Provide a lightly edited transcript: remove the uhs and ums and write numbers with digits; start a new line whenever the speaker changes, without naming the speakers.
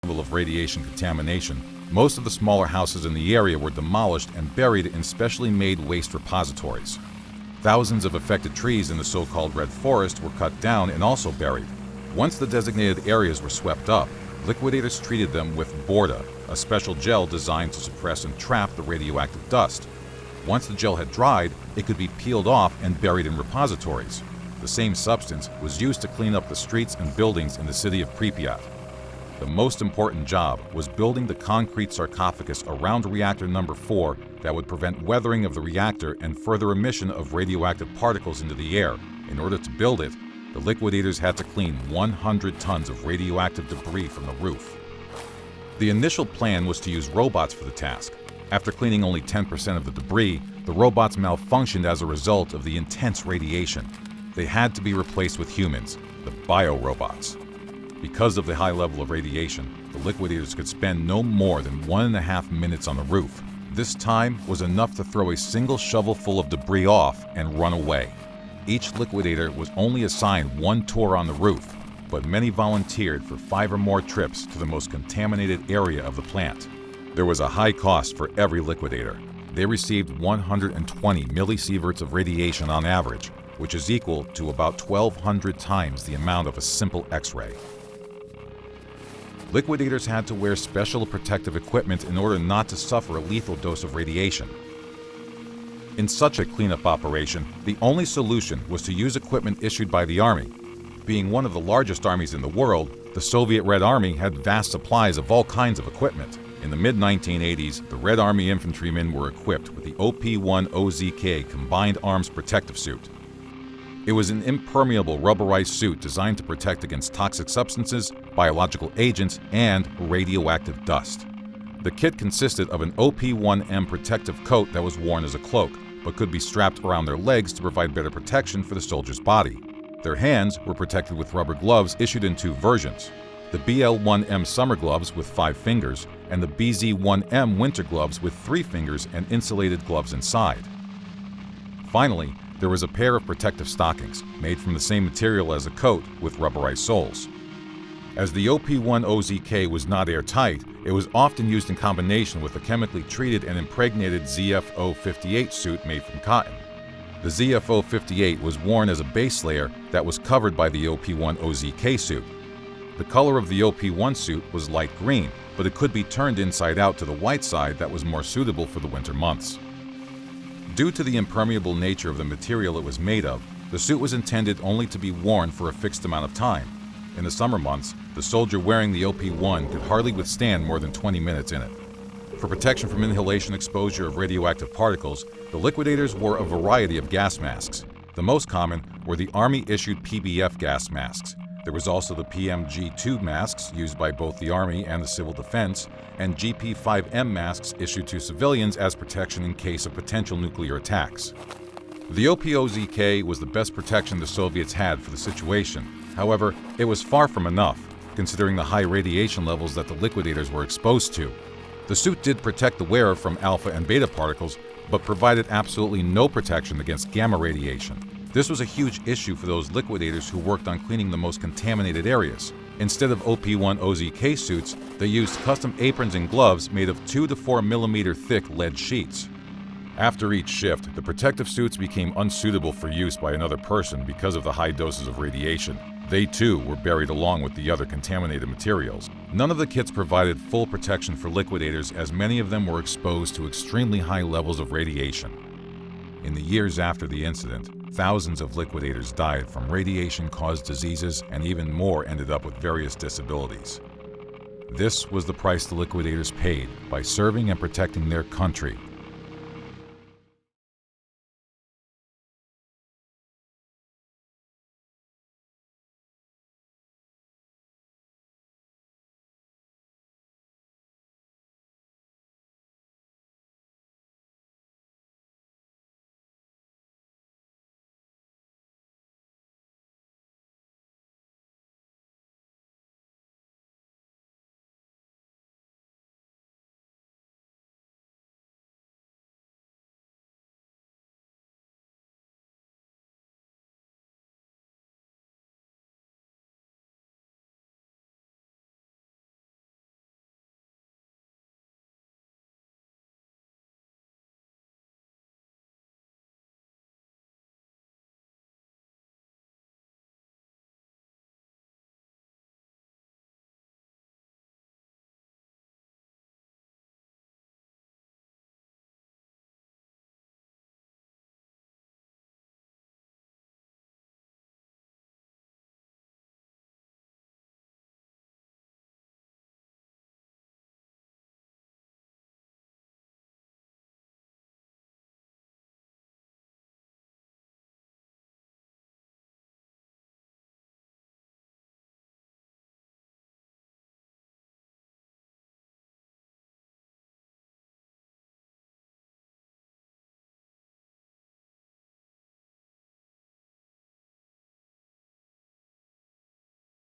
level of radiation contamination, most of the smaller houses in the area were demolished and buried in specially made waste repositories. Thousands of affected trees in the so-called Red Forest were cut down and also buried. Once the designated areas were swept up, liquidators treated them with Borda, a special gel designed to suppress and trap the radioactive dust. Once the gel had dried, it could be peeled off and buried in repositories. The same substance was used to clean up the streets and buildings in the city of Pripyat. The most important job was building the concrete sarcophagus around reactor number 4 that would prevent weathering of the reactor and further emission of radioactive particles into the air. In order to build it, the liquidators had to clean 100 tons of radioactive debris from the roof. The initial plan was to use robots for the task. After cleaning only 10% of the debris, the robots malfunctioned as a result of the intense radiation. They had to be replaced with humans, the bio-robots. Because of the high level of radiation, the liquidators could spend no more than 1.5 minutes on the roof. This time was enough to throw a single shovelful of debris off and run away. Each liquidator was only assigned one tour on the roof, but many volunteered for 5 or more trips to the most contaminated area of the plant. There was a high cost for every liquidator. They received 120 millisieverts of radiation on average, which is equal to about 1,200 times the amount of a simple X-ray. Liquidators had to wear special protective equipment in order not to suffer a lethal dose of radiation. In such a cleanup operation, the only solution was to use equipment issued by the Army. Being one of the largest armies in the world, the Soviet Red Army had vast supplies of all kinds of equipment. In the mid-1980s, the Red Army infantrymen were equipped with the OP-1OZK Combined Arms Protective Suit. It was an impermeable rubberized suit designed to protect against toxic substances, biological agents, and radioactive dust. The kit consisted of an OP-1M protective coat that was worn as a cloak, but could be strapped around their legs to provide better protection for the soldier's body. Their hands were protected with rubber gloves issued in 2 versions: the BL-1M summer gloves with 5 fingers, and the BZ-1M winter gloves with 3 fingers and insulated gloves inside. Finally, there was a pair of protective stockings, made from the same material as a coat, with rubberized soles. As the OP-1OZK was not airtight, it was often used in combination with a chemically treated and impregnated ZFO-58 suit made from cotton. The ZFO-58 was worn as a base layer that was covered by the OP-1OZK suit. The color of the OP-1 suit was light green, but it could be turned inside out to the white side that was more suitable for the winter months. Due to the impermeable nature of the material it was made of, the suit was intended only to be worn for a fixed amount of time. In the summer months, the soldier wearing the OP-1 could hardly withstand more than 20 minutes in it. For protection from inhalation exposure of radioactive particles, the liquidators wore a variety of gas masks. The most common were the Army-issued PBF gas masks. There was also the PMG-2 masks used by both the Army and the Civil Defense, and GP-5M masks issued to civilians as protection in case of potential nuclear attacks. The OP-OZK was the best protection the Soviets had for the situation. However, it was far from enough, considering the high radiation levels that the liquidators were exposed to. The suit did protect the wearer from alpha and beta particles, but provided absolutely no protection against gamma radiation. This was a huge issue for those liquidators who worked on cleaning the most contaminated areas. Instead of OP-1OZK suits, they used custom aprons and gloves made of 2 to 4 millimeter thick lead sheets. After each shift, the protective suits became unsuitable for use by another person because of the high doses of radiation. They too were buried along with the other contaminated materials. None of the kits provided full protection for liquidators, as many of them were exposed to extremely high levels of radiation. In the years after the incident, thousands of liquidators died from radiation-caused diseases, and even more ended up with various disabilities. This was the price the liquidators paid by serving and protecting their country